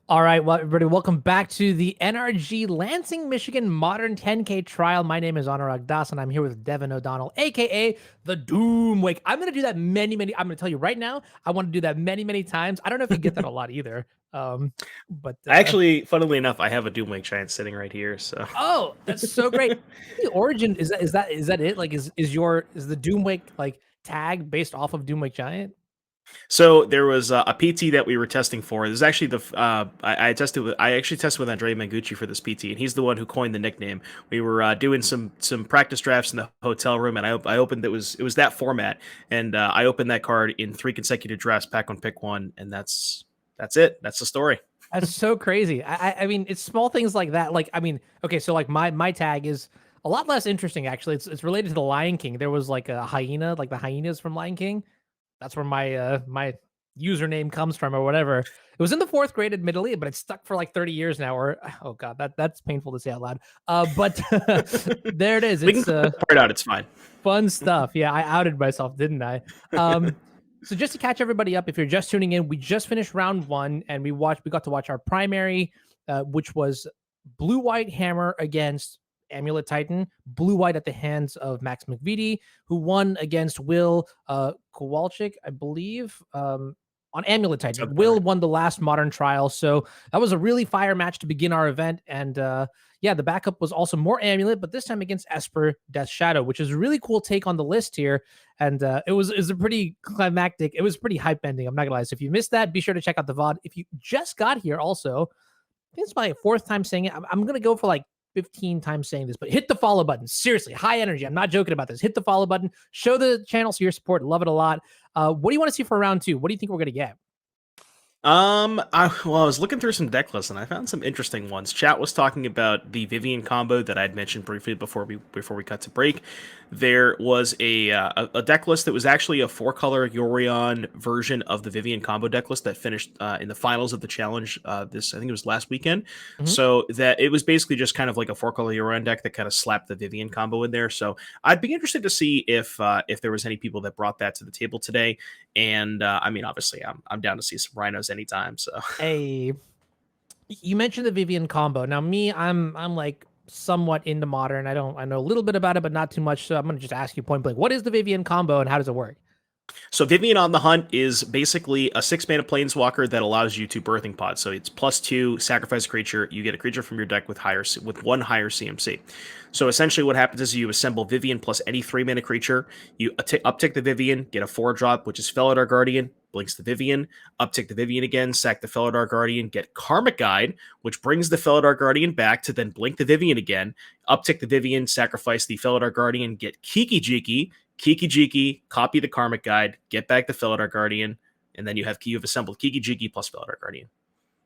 All right, well, everybody, welcome back to the NRG Lansing, Michigan Modern 10K Trial. My name is Anurag Das, and I'm here with Devin O'Donnell, aka the Doomwake. I'm going to do that I'm going to tell you right now, I want to do that many times. I don't know if you get that a lot either. Um, but I actually, funnily enough, I have a Doomwake Giant sitting right here. So, Oh, that's so great. The origin is that it? Like, is the Doomwake like tag based off of Doomwake Giant? so there was a PT that we were testing for. This is actually I actually tested with Andrea Mangucci for this PT, and he's the one who coined the nickname. We were doing some practice drafts in the hotel room, and I opened it was that format, and I opened that card in 3 consecutive drafts, pack one, pick one, and that's it. That's the story. That's so crazy. I mean, it's small things like that. Like, I mean, okay, so like my tag is a lot less interesting actually. It's related to the Lion King. There was like a hyena, like the hyenas from Lion King. That's where my username comes from or whatever. It was in the 4th grade, admittedly, but it's stuck for like 30 years now. Or oh god, that's painful to say out loud. But there it is. We can It's cut that part out. It's fine. fun stuff. Yeah, I outed myself, didn't I? So just to catch everybody up, if you're just tuning in, we just finished round 1 and we got to watch our primary, which was Blue White Hammer against Amulet Titan, Blue White at the hands of Max McVitie, who won against Will Kowalczyk, I believe. On Amulet Titan. Will won the last Modern Trial, so that was a really fire match to begin our event. And yeah, the backup was also more Amulet, but this time against Esper Death Shadow, which is a really cool take on the list here. And it was a pretty climactic. It was pretty hype ending. I'm not gonna lie. So if you missed that, be sure to check out the VOD. If you just got here, also, I think it's my 4th time saying it. I'm gonna go for like 15 times saying this, but hit the follow button. Seriously, high energy. I'm not joking about this. Hit the follow button. Show the channel your support. Love it a lot. What do you want to see for round 2? What do you think we're gonna get? I was looking through some deck lists and I found some interesting ones. Chat was talking about the Vivian combo that I'd mentioned briefly before we cut to break. There was a deck list that was actually a 4-color Yorion version of the Vivian combo deck list that finished in the finals of the challenge. I think it was last weekend. Mhm. So that it was basically just kind of like a 4-color Yorion deck that kind of slapped the Vivian combo in there. So I'd be interested to see if there was any people that brought that to the table today. And I mean, obviously, I'm down to see some rhinos anytime. So Hey, you mentioned the Vivian combo. Now, me, I'm like somewhat into Modern. I know a little bit about it, but not too much. So I'm gonna just ask you point blank, what is the Vivian combo and how does it work? So Vivian on the Hunt is basically a 6-mana planeswalker that allows you to birthing pod. So it's +2, sacrifice a creature, you get a creature from your deck with one higher CMC. So essentially what happens is you assemble Vivian plus any 3-mana creature, you uptick the Vivian, get a 4-drop, which is Felidar Guardian, blinks the Vivian, uptick the Vivian again, sack the Felidar Guardian, get Karmic Guide, which brings the Felidar Guardian back to then blink the Vivian again, uptick the Vivian, sacrifice the Felidar Guardian, get Kiki Jiki, copy the Karmic Guide, get back the Felidar Guardian, and then you've assembled Kiki Jiki plus Felidar Guardian.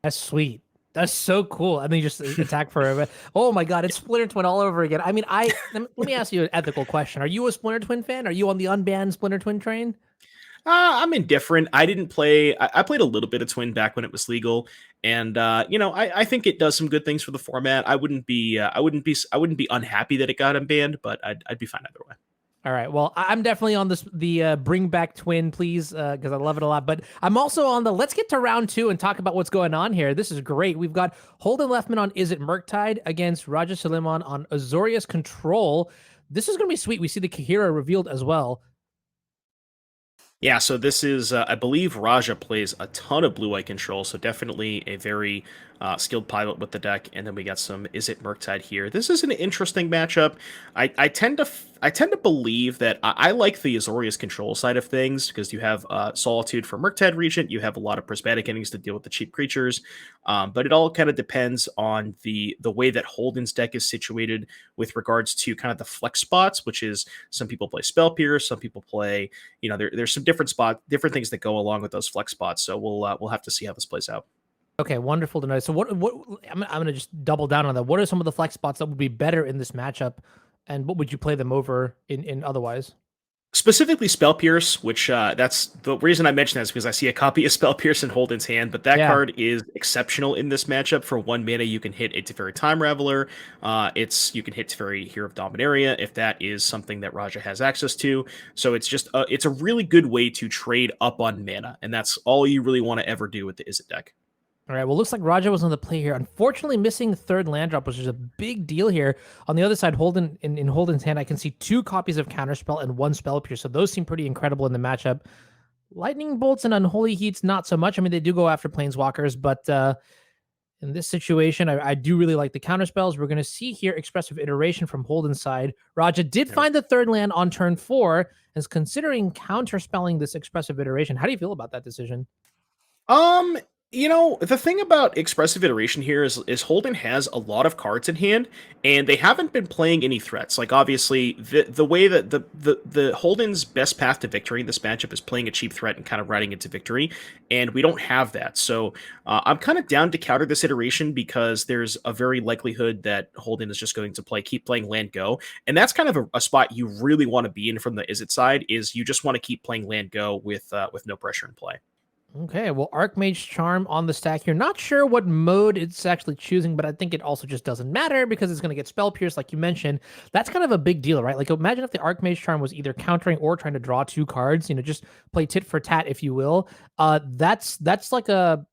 That's sweet. That's so cool. I mean, just attack forever. Oh my god, it's Splinter Twin all over again. I mean, let me ask you an ethical question. Are you a Splinter Twin fan? Are you on the unbanned Splinter Twin train? I'm indifferent. I didn't play. I played a little bit of Twin back when it was legal, and I think it does some good things for the format. I wouldn't be unhappy that it got unbanned, but I'd be fine either way. All right. Well, I'm definitely on the bring back Twin, please, because I love it a lot. But I'm also on the let's get to round 2 and talk about what's going on here. This is great. We've got Holden Leffman on Izzet Murktide against Sulaiman on Azorius Control. This is going to be sweet. We see the Kahira revealed as well. Yeah, so this is, I believe Raja plays a ton of blue-white control, so definitely a very skilled pilot with the deck. And then we got some Izzet Murktide here. This is an interesting matchup. I tend to believe that I like the Azorius control side of things because you have Solitude for Murktide Regent, you have a lot of prismatic endings to deal with the cheap creatures, but it all kind of depends on the way that Holden's deck is situated with regards to kind of the flex spots, which is some people play Spell Pierce, some people play, there's some different things that go along with those flex spots. So we'll have to see how this plays out. Okay, wonderful to know. So what I'm going to just double down on that. What are some of the flex spots that would be better in this matchup, and what would you play them over in otherwise? Specifically Spell Pierce, which that's the reason I mention that is because I see a copy of Spell Pierce in Holden's hand, but that card is exceptional in this matchup. For 1 mana, you can hit a Teferi Time Raveler. You can hit Teferi Hero of Dominaria if that is something that Raja has access to. So it's just it's a really good way to trade up on mana, and that's all you really want to ever do with the Izzet deck. All right, well, looks like Raja was on the play here. Unfortunately, missing the third land drop, which is a big deal here. On the other side, Holden in Holden's hand, I can see 2 copies of Counterspell and 1 Spell Pierce, so those seem pretty incredible in the matchup. Lightning Bolts and Unholy Heats, not so much. I mean, they do go after Planeswalkers, but in this situation, I do really like the Counterspells. We're going to see here Expressive Iteration from Holden's side. Raja did find the third land on turn 4, and is considering counterspelling this Expressive Iteration. How do you feel about that decision? Um, the thing about expressive iteration here is Holden has a lot of cards in hand, and they haven't been playing any threats. Like obviously, the way that the Holden's best path to victory in this matchup is playing a cheap threat and kind of riding into victory, and we don't have that. So I'm kind of down to counter this iteration because there's a very likelihood that Holden is just going to keep playing land go, and that's kind of a spot you really want to be in from the Izzet side. Is you just want to keep playing land go with no pressure in play. Okay, well, Archmage Charm on the stack here. Not sure what mode it's actually choosing, but I think it also just doesn't matter because it's going to get Spell Pierce, like you mentioned. That's kind of a big deal, right? Like, imagine if the Archmage Charm was either countering or trying to draw 2 cards. Just play tit for tat, if you will. That's like a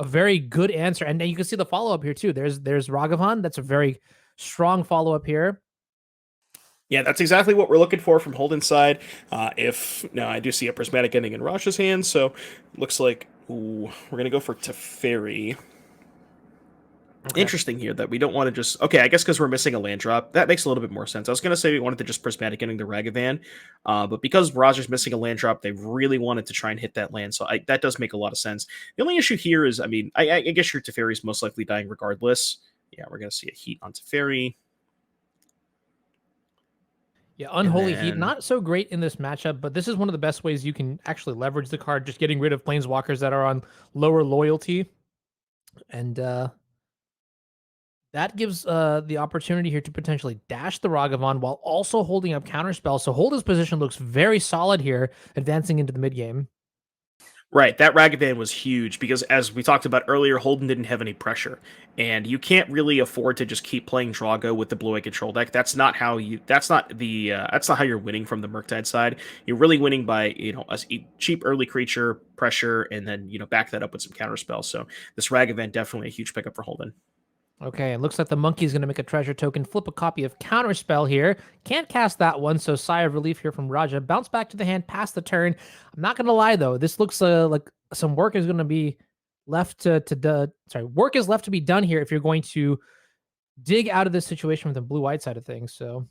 very good answer, and you can see the follow up here too. There's Ragavan. That's a very strong follow up here. Yeah, that's exactly what we're looking for from Holden's side. If now I do see a prismatic ending in Rosh's hand, so looks like we're gonna go for Teferi. Okay. Interesting here that we don't want to just I guess because we're missing a land drop, that makes a little bit more sense. I was gonna say we wanted to just prismatic ending the Ragavan, but because Roger's missing a land drop, they really wanted to try and hit that land, so that does make a lot of sense. The only issue here is, I mean, I guess your Teferi is most likely dying regardless. Yeah, we're gonna see a heat on Teferi. Yeah, Unholy Heat, not so great in this matchup, but this is one of the best ways you can actually leverage the card, just getting rid of Planeswalkers that are on lower loyalty. And that gives the opportunity here to potentially dash the Ragavan while also holding up Counterspell. So Holden's position looks very solid here, advancing into the mid game. Right, that Ragavan was huge because, as we talked about earlier, Holden didn't have any pressure, and you can't really afford to just keep playing Drago with the blue-eye control deck. That's not how you. That's not how you're winning from the Murktide side. You're really winning by a cheap early creature pressure, and then back that up with some counterspell. So this Ragavan definitely a huge pickup for Holden. Okay, it looks like the monkey's going to make a treasure token, flip a copy of Counterspell here. Can't cast that one, so sigh of relief here from Raja. Bounce back to the hand, pass the turn. I'm not going to lie, though. This looks like some work is going to be left work is left to be done here if you're going to dig out of this situation with the blue-white side of things, so...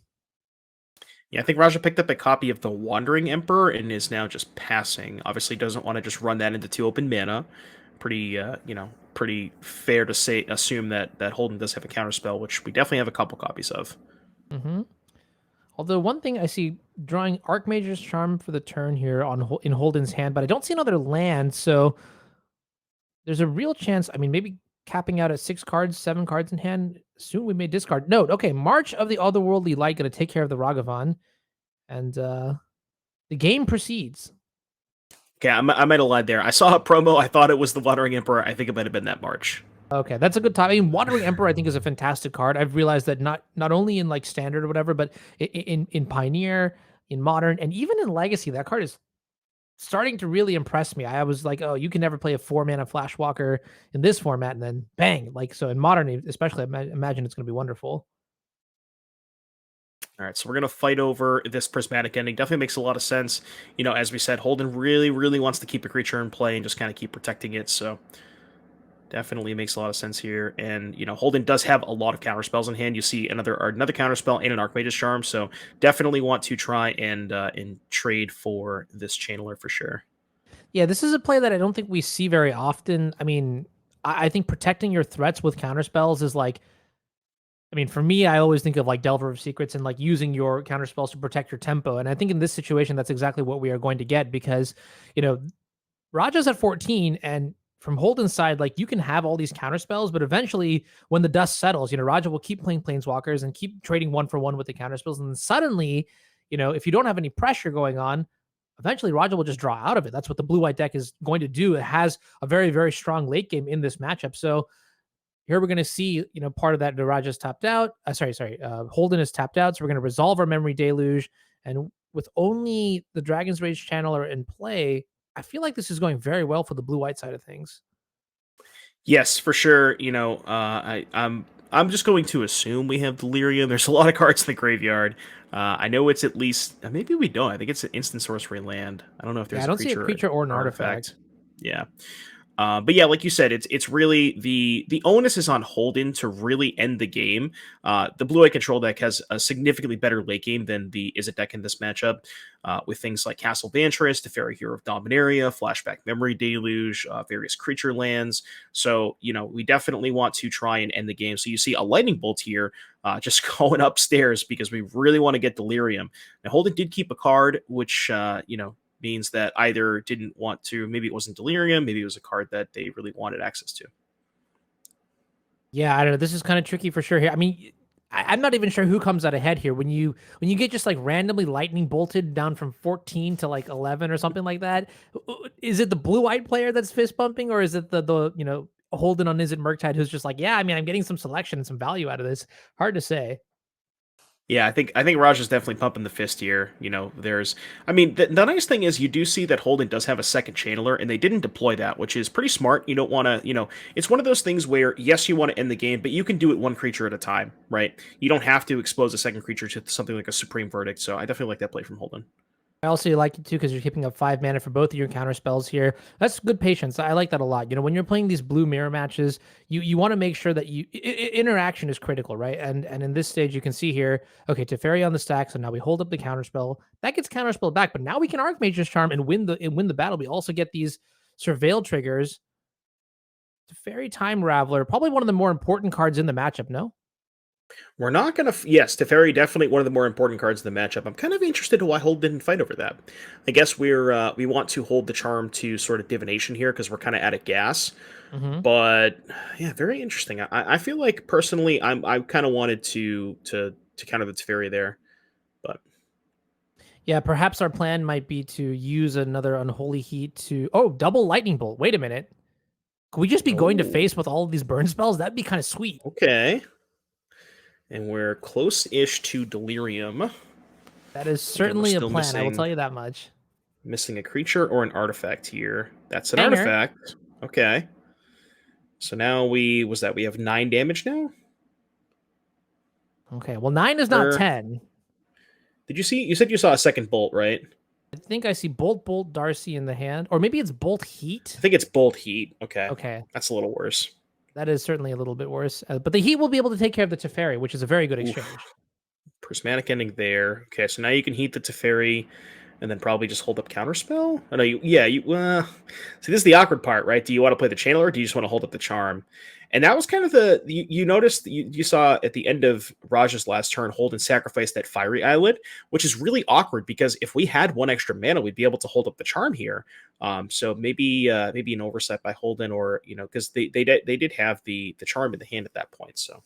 Yeah, I think Raja picked up a copy of the Wandering Emperor and is now just passing. Obviously doesn't want to just run that into 2 open mana. Pretty fair to assume that Holden does have a counterspell, which we definitely have a couple copies of. Mm-hmm. Although one thing I see, drawing Archmage's Charm for the turn here in Holden's hand, but I don't see another land, so there's a real chance. I mean, maybe capping out at 6 cards, 7 cards in hand. Soon we may discard. Note, okay, March of the Otherworldly Light going to take care of the Ragavan, and the game proceeds. Okay, I might have lied there. I saw a promo. I thought it was the Wandering Emperor. I think it might have been that March. Okay, that's a good time. I mean, Wandering Emperor, I think, is a fantastic card. I've realized that not only in like standard or whatever, but in Pioneer, in Modern, and even in Legacy, that card is starting to really impress me. I was like, oh, you can never play a 4-mana Flashwalker in this format, and then bang, like so in Modern, especially, I imagine it's going to be wonderful. All right, so we're going to fight over this Prismatic Ending. Definitely makes a lot of sense. As we said, Holden really, really wants to keep a creature in play and just kind of keep protecting it, so definitely makes a lot of sense here. And, Holden does have a lot of counterspells in hand. You see another counterspell and an Archmage's Charm, so definitely want to try and trade for this Channeler for sure. Yeah, this is a play that I don't think we see very often. I mean, I think protecting your threats with counterspells is like, I mean, for me, I always think of like Delver of Secrets and like using your counterspells to protect your tempo. And I think in this situation, that's exactly what we are going to get because, Raja's at 14, and from Holden's side, like you can have all these counterspells, but eventually when the dust settles, Raja will keep playing Planeswalkers and keep trading 1-for-1 with the counterspells. And then suddenly, if you don't have any pressure going on, eventually Raja will just draw out of it. That's what the blue-white deck is going to do. It has a very, very strong late game in this matchup. So here we're going to see, part of that, Raja's tapped out. Holden is tapped out. So we're going to resolve our Memory Deluge. And with only the Dragon's Rage Channeler in play, I feel like this is going very well for the blue-white side of things. Yes, for sure. I'm just going to assume we have Delirium. There's a lot of cards in the graveyard. I know it's at least maybe we don't. I think it's an instant sorcery land. I don't know if Yeah, I there's a don't see a creature creature or an or artifact. artifact. Yeah. But yeah, like you said, it's really the onus is on Holden to really end the game. The blue eye control deck has a significantly better late game than the Izzet deck in this matchup, with things like Castle Vantress, Teferi Hero of Dominaria, Flashback Memory Deluge, various creature lands. So we definitely want to try and end the game. So you see a lightning bolt here, just going upstairs because we really want to get Delirium. Now Holden did keep a card, which means that either didn't want to, maybe it wasn't Delirium, maybe it was a card that they really wanted access to. Yeah, I don't know. This is kind of tricky for sure here. I mean, I'm not even sure who comes out ahead here when you get just like randomly lightning bolted down from 14 to like 11 or something like that. Is it the blue-eyed player that's fist bumping, or is it the Holden on Izzet Murktide who's just like, yeah, I mean, I'm getting some selection and some value out of this. Hard to say. Yeah, I think Raj is definitely pumping the fist here. I mean, the nice thing is you do see that Holden does have a second channeler, and they didn't deploy that, which is pretty smart. You don't want to, it's one of those things where yes, you want to end the game, but you can do it one creature at a time, right? You don't have to expose a second creature to something like a Supreme Verdict. So I definitely like that play from Holden. I also like it too because you're keeping up 5 mana for both of your counter spells here. That's good patience. I like that a lot. When you're playing these blue mirror matches, you want to make sure that interaction is critical, right? And in this stage, you can see here, okay, Teferi on the stack. So now we hold up the counter spell. That gets counter spell back, but now we can Archmage's Charm and win the battle. We also get these Surveil triggers. Teferi Time Raveler, probably one of the more important cards in the matchup. No. We're not going to. Yes, Teferi definitely one of the more important cards in the matchup. I'm kind of interested in why Hold didn't fight over that. I guess we want to hold the charm to sort of divination here because we're kind of out of gas. Mm-hmm. But yeah, very interesting. I feel like personally, I kind of wanted to counter the Teferi there, but Yeah, perhaps our plan might be to use another Unholy Heat to double Lightning Bolt. Wait a minute. Could we just be going to oh, face with all of these burn spells? That'd be kind of sweet. okay. And we're close-ish to Delirium. That is Again, we're certainly a still plan. I will tell you that much. missing a creature or an artifact here. That's an Banger. artifact. Okay. So now we have 9 damage now? Okay, well, 9 is not 10. Did you see? You said you saw a second bolt, right? I think I see Bolt, Darcy in the hand. Or maybe it's Bolt Heat. I think it's bolt heat. Okay. Okay. That's a little worse. That is certainly a little bit worse. But the Heat will be able to take care of the Teferi, which is a very good exchange. Oof. Prismatic ending there. Okay, so now you can heat the Teferi and then probably just hold up Counterspell? Oh, no, see, this is the awkward part, right? Do you want to play the Channeler or do you just want to hold up the Charm? And that was kind of you noticed, you saw at the end of Raj's last turn, Holden sacrificed that Fiery Islet, which is really awkward because if we had 1 extra mana, we'd be able to hold up the Charm here. So maybe an oversight by Holden, or because they did have the Charm in the hand at that point. So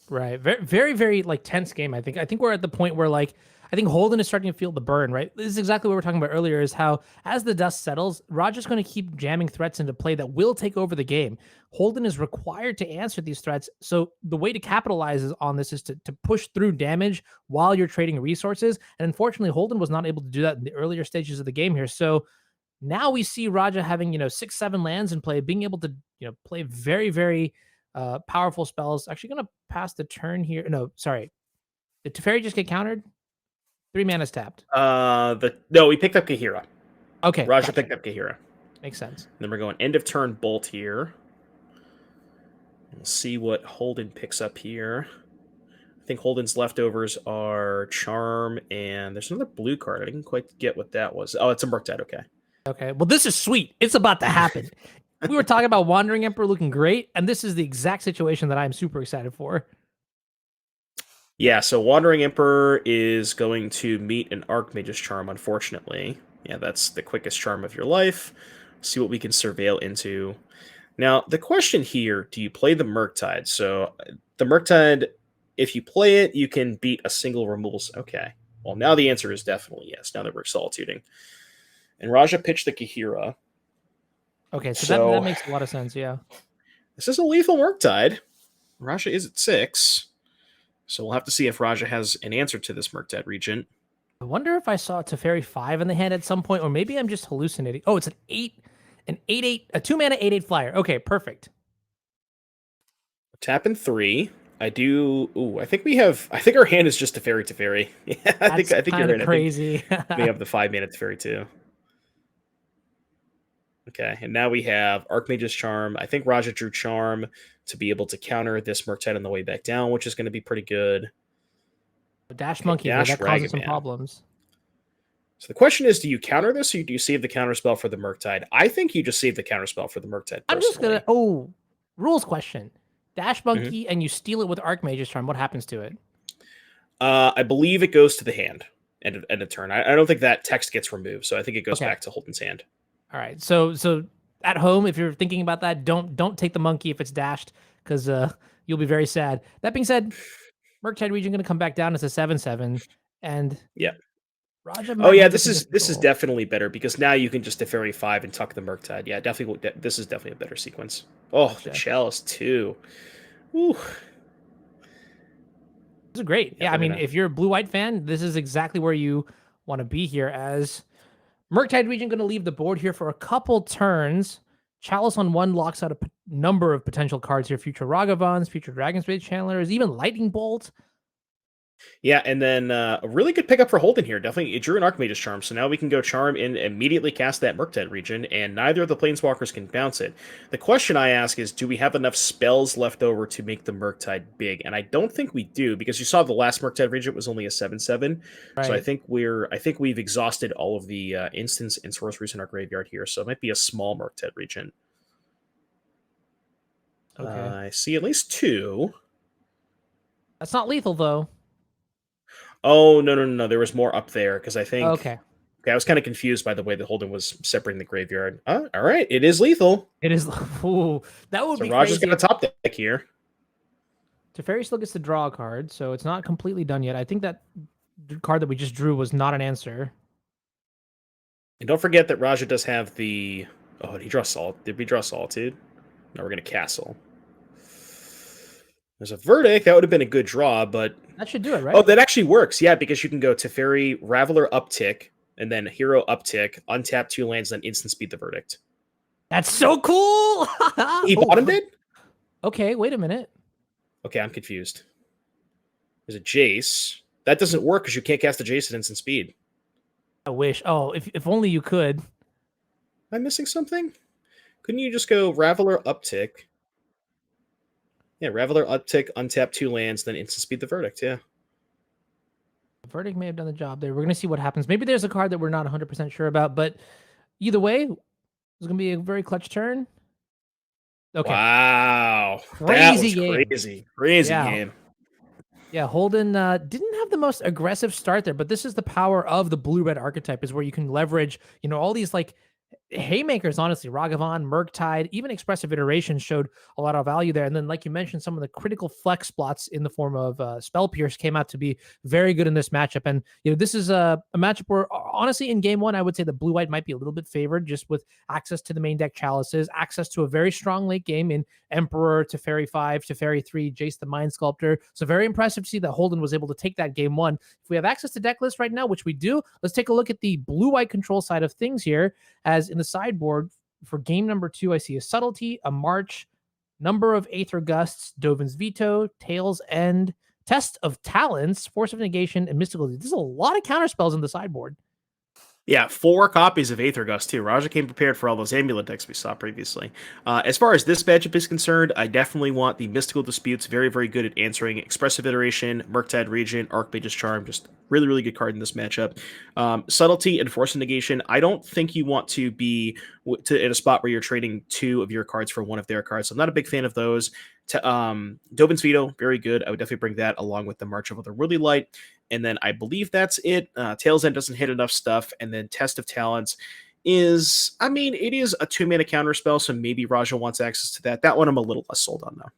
Right. Very, very, very like tense game. I think we're at the point where I think Holden is starting to feel the burn, right? This is exactly what we were talking about earlier, is how as the dust settles, Roger's going to keep jamming threats into play that will take over the game. Holden is required to answer these threats. So the way to capitalize on this is to push through damage while you're trading resources. And unfortunately, Holden was not able to do that in the earlier stages of the game here. So now we see Raja having, 6-7 lands in play, being able to, play very, very powerful spells. Actually going to pass the turn here. No, sorry. Did Teferi just get countered? 3 mana's tapped. no, we picked up Kahira. Okay. Raja picked up Kahira. Makes sense. Then we're going end of turn bolt here. We'll see what Holden picks up here. I think Holden's leftovers are Charm, and there's another blue card. I didn't quite get what that was. Oh, it's a Murktide. Okay. Okay. Well, this is sweet. It's about to happen. We were talking about Wandering Emperor looking great, and this is the exact situation that I'm super excited for. Yeah, so Wandering Emperor is going to meet an Archmage's Charm, unfortunately. Yeah, that's the quickest charm of your life. See what we can surveil into. Now, the question here, do you play the Murktide? So the Murktide, if you play it, you can beat a single removal. Okay. Well, now the answer is definitely yes, now that we're solituding. And Raja pitched the Kahira. Okay, so that makes a lot of sense, yeah. This is a lethal Murktide. Raja is at 6. So we'll have to see if Raja has an answer to this Murktide Regent. I wonder if I saw Teferi 5 in the hand at some point, or maybe I'm just hallucinating. Oh, it's an 8, a 2-mana 8/8 flyer. Okay, perfect. Tap in 3. I do. Ooh, I think we have. I think our hand is just Teferi. Yeah, That's I think you're kind of right. I think crazy. we have the 5-mana Teferi too. Okay, and now we have Archmage's Charm. I think Raja drew Charm to be able to counter this Murktide on the way back down, which is going to be pretty good. Dash Okay, Monkey here, Dash that causes some Ragavan. problems. So the question is, do you counter this or do you save the counterspell for the Murktide? I think you just save the counterspell for the Murktide I'm just personally. gonna rules question. Dash Mm-hmm. Monkey and you steal it with Archmage's Charm. What happens to it? I believe it goes to the hand end of turn. I don't think that text gets removed, so I think it goes Okay. back to Holden's hand. All right. So at home, if you're thinking about that, don't take the monkey if it's dashed, because you'll be very sad. That being said, Murktide Regent going to come back down as a 7/7, and Yeah. Raja. Oh might yeah, have this is control. definitely better because now you can just Teferi 5 and tuck the Murktide. Yeah, definitely. This is definitely a better sequence. Oh, Gotcha. the Chalice too. Ooh. This is great. Yeah, I mean, gonna... if you're a blue-white fan, this is exactly where you want to be here. As Murktide Regent going to leave the board here for a couple turns. Chalice on 1 locks out a number of potential cards here: future Ragavans, future Dragonsbait Channelers, even Lightning Bolt. Yeah, and then a really good pickup for Holden here. Definitely, it drew an Archmage's Charm, so now we can go Charm and immediately cast that Murktide Regent, and neither of the Planeswalkers can bounce it. The question I ask is, do we have enough spells left over to make the Murktide big? And I don't think we do, because you saw the last Murktide Regent was only a 7/7, Right. so I think we've exhausted all of the instants and sorceries in our graveyard here, so it might be a small Murktide Regent. Okay. I see at least 2. That's not lethal though. Oh, no. There was more up there, because I think... Okay. Okay, I was kind of confused by the way that Holden was separating the graveyard. All right, it is lethal. It is. Ooh, that would So be Raj's crazy. got a top deck here. Teferi still gets to draw a card, so it's not completely done yet. I think that card that we just drew was not an answer. And don't forget that Raja does have the... Oh, did he draw Did we draw Solitude? No, we're going to Castle. There's a Verdict. That would have been a good draw, but... That should do it, right? Oh, that actually works. Yeah, because you can go Teferi, Raveler uptick, and then Hero uptick, untap 2 lands, then instant speed the Verdict. That's so cool! He bottomed it? Okay, wait a minute. Okay, I'm confused. There's a Jace. That doesn't work because you can't cast a Jace at instant speed. I wish. Oh, if only you could. Am I missing something? Couldn't you just go Raveler uptick? Yeah, Raveler uptick, untap 2 lands, then instant speed the Verdict, yeah. The Verdict may have done the job there. We're going to see what happens. Maybe there's a card that we're not 100% sure about, but either way, it's going to be a very clutch turn. Okay. Wow. Crazy that was game. Crazy game. Yeah, Holden didn't have the most aggressive start there, but this is the power of the blue-red archetype, is where you can leverage, all these like haymakers, honestly. Ragavan, Murktide, even Expressive Iteration showed a lot of value there. And then, like you mentioned, some of the critical flex spots in the form of Spell Pierce came out to be very good in this matchup. And, this is a matchup where, honestly, in game 1, I would say the blue-white might be a little bit favored, just with access to the main deck Chalices, access to a very strong late game in Emperor, Teferi 5, Teferi 3, Jace the Mind Sculptor. So very impressive to see that Holden was able to take that game 1. If we have access to Decklist right now, which we do, let's take a look at the blue-white control side of things here. As in the sideboard for game number 2, I see a Subtlety, a March, number of Aether Gusts, Dovin's Veto, Tail's End, Test of Talents, Force of Negation, and Mystical. There's a lot of counterspells in the sideboard. Yeah, 4 copies of Aether Gust, too. Raja came prepared for all those amulet decks we saw previously. As far as this matchup is concerned, I definitely want the Mystical Disputes. Very, very good at answering Expressive Iteration, Murktide Regent, Archmage's Charm. Just really, really good card in this matchup. Subtlety and Force of Negation. I don't think you want to be in a spot where you're trading 2 of your cards for 1 of their cards. So I'm not a big fan of those. Dovin's Veto, very good. I would definitely bring that along with the March of Otherworldly Light. And then I believe that's it. Tail's End doesn't hit enough stuff. And then Test of Talents is, it is a 2-mana counterspell, so maybe Raja wants access to that. That one I'm a little less sold on, though.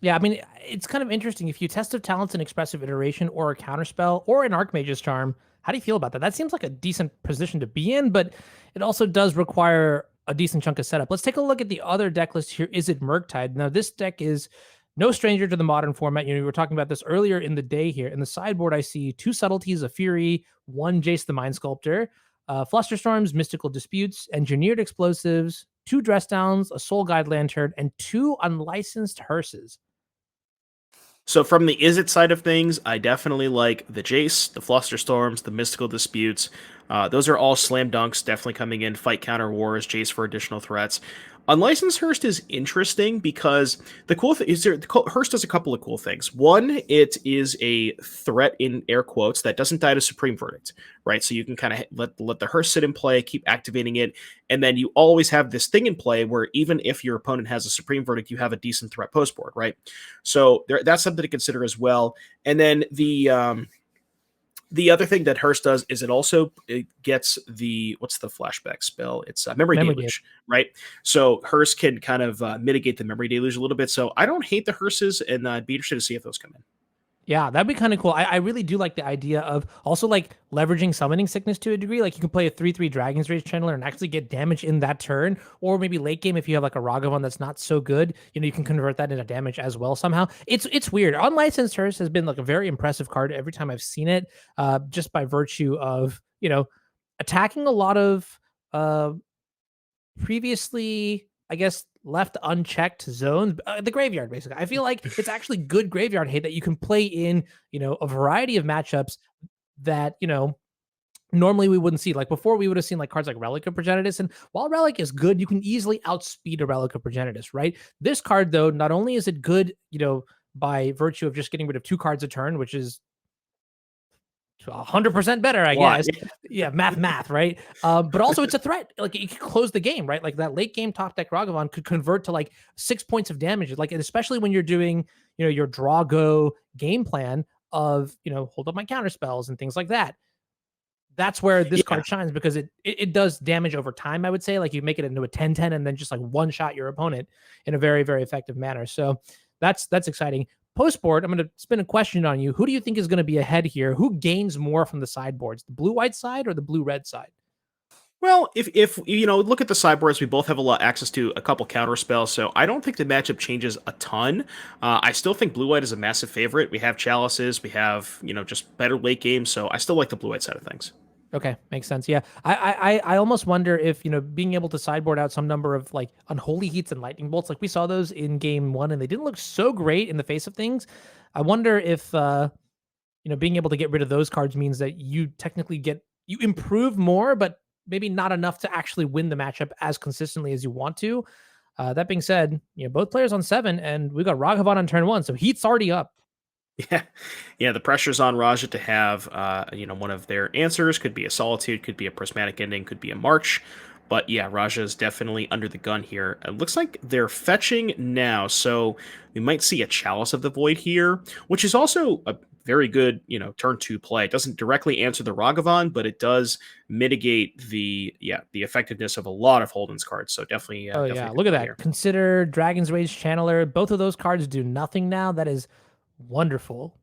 Yeah, it's kind of interesting. If you Test of Talents an Expressive Iteration or a counterspell or an Archmage's Charm, how do you feel about that? That seems like a decent position to be in, but it also does require a decent chunk of setup. Let's take a look at the other deck list here. Izzet Murktide. Now, this deck is no stranger to the modern format. We were talking about this earlier in the day here. In the sideboard, I see 2 Subtleties, a Fury, 1 Jace the Mind Sculptor, Flusterstorms, Mystical Disputes, Engineered Explosives, 2 Dress Downs, a Soul Guide Lantern, and 2 Unlicensed Hearses. So from the Izzet side of things, I definitely like the Jace, the Flusterstorms, the Mystical Disputes. Those are all slam dunks, definitely coming in. Fight counter wars, Jace for additional threats. Unlicensed Hearst is interesting because the cool thing is Hearst does a couple of cool things. One, it is a threat in air quotes that doesn't die to Supreme Verdict, right? So you can kind of let the Hearst sit in play, keep activating it, and then you always have this thing in play where even if your opponent has a Supreme Verdict, you have a decent threat post board, right? So that's something to consider as well. And then the other thing that Hearst does is it gets the what's the flashback spell? It's Memory Deluge, right? So Hearst can kind of mitigate the Memory Deluge a little bit. So I don't hate the Hearses, and I'd be interested to see if those come in. Yeah, that'd be kind of cool. I really do like the idea of also like leveraging summoning sickness to a degree. Like you can play a 3/3 Dragon's Rage channeler and actually get damage in that turn, or maybe late game if you have like a Ragavan that's not so good, you can convert that into damage as well somehow. It's weird. Unlicensed Hearst has been like a very impressive card every time I've seen it, just by virtue of attacking a lot of uh previously, I guess, left unchecked zones, the graveyard, basically. I feel like it's actually good graveyard hate that you can play in, a variety of matchups that, normally we wouldn't see. Like before, we would have seen like cards like Relic of Progenitus. And while Relic is good, you can easily outspeed a Relic of Progenitus, right? This card, though, not only is it good, by virtue of just getting rid of 2 cards a turn, which is 100% better, I guess. Yeah, math, right? But also it's a threat. Like it could close the game, right? Like that late game top deck Ragavan could convert to like 6 points of damage. Like, and especially when you're doing, your draw go game plan of, hold up my counter spells and things like that. That's where this card shines because it does damage over time, I would say. Like you make it into a 10-10 and then just like one shot your opponent in a very, very effective manner. So that's exciting. Post board, I'm going to spin a question on you. Who do you think is going to be ahead here? Who gains more from the sideboards, the blue-white side or the blue-red side? Well, if look at the sideboards, we both have a lot access to a couple counter spells, so I don't think the matchup changes a ton. I still think blue white is a massive favorite. We have chalices, we have just better late games, so I still like the blue white side of things. Okay, makes sense. Yeah, I almost wonder if being able to sideboard out some number of like unholy heats and lightning bolts, like we saw those in game 1, and they didn't look so great in the face of things. I wonder if being able to get rid of those cards means that you technically you improve more, but maybe not enough to actually win the matchup as consistently as you want to. That being said, both players on 7, and we got Ragavan on turn 1, so heat's already up. Yeah. The pressure's on Raja to have, one of their answers. Could be a Solitude, could be a Prismatic Ending, could be a March. But yeah, Raja is definitely under the gun here. It looks like they're fetching now, so we might see a Chalice of the Void here, which is also a very good, turn 2 play. It doesn't directly answer the Ragavan, but it does mitigate the effectiveness of a lot of Holden's cards. So definitely. Oh definitely yeah, look at that. Here. Consider Dragon's Rage Channeler. Both of those cards do nothing now. That is wonderful.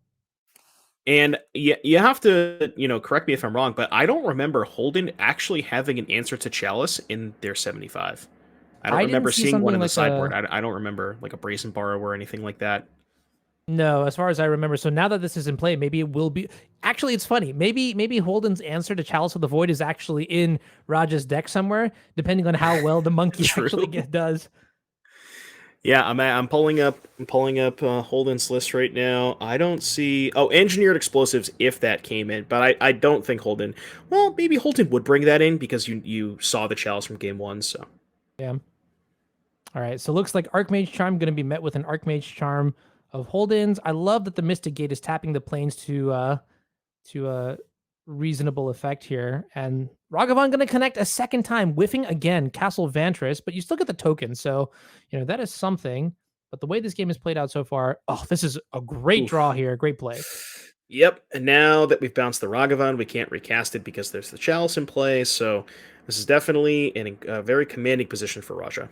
And you have to, correct me if I'm wrong, but I don't remember Holden actually having an answer to Chalice in their 75. I don't remember seeing one in the sideboard. I don't remember like a Brazen Borrow or anything like that. No, as far as I remember. So now that this is in play, maybe it will be. Actually, it's funny. Maybe Holden's answer to Chalice of the Void is actually in Raja's deck somewhere, depending on how well the monkey actually does. Yeah, I'm pulling up Holden's list right now. I don't see engineered explosives if that came in, but I don't think Holden. Well, maybe Holden would bring that in because you saw the Chalice from game 1. So yeah. All right, so looks like Archmage Charm going to be met with an Archmage Charm of Holden's. I love that the Mystic Gate is tapping the planes to a reasonable effect here. And Ragavan going to connect a second time, whiffing again, Castle Vantress, but you still get the token. So, that is something. But the way this game has played out so far, this is a great draw here. Great play. Yep, and now that we've bounced the Ragavan, we can't recast it because there's the Chalice in play. So this is definitely in a very commanding position for Raja.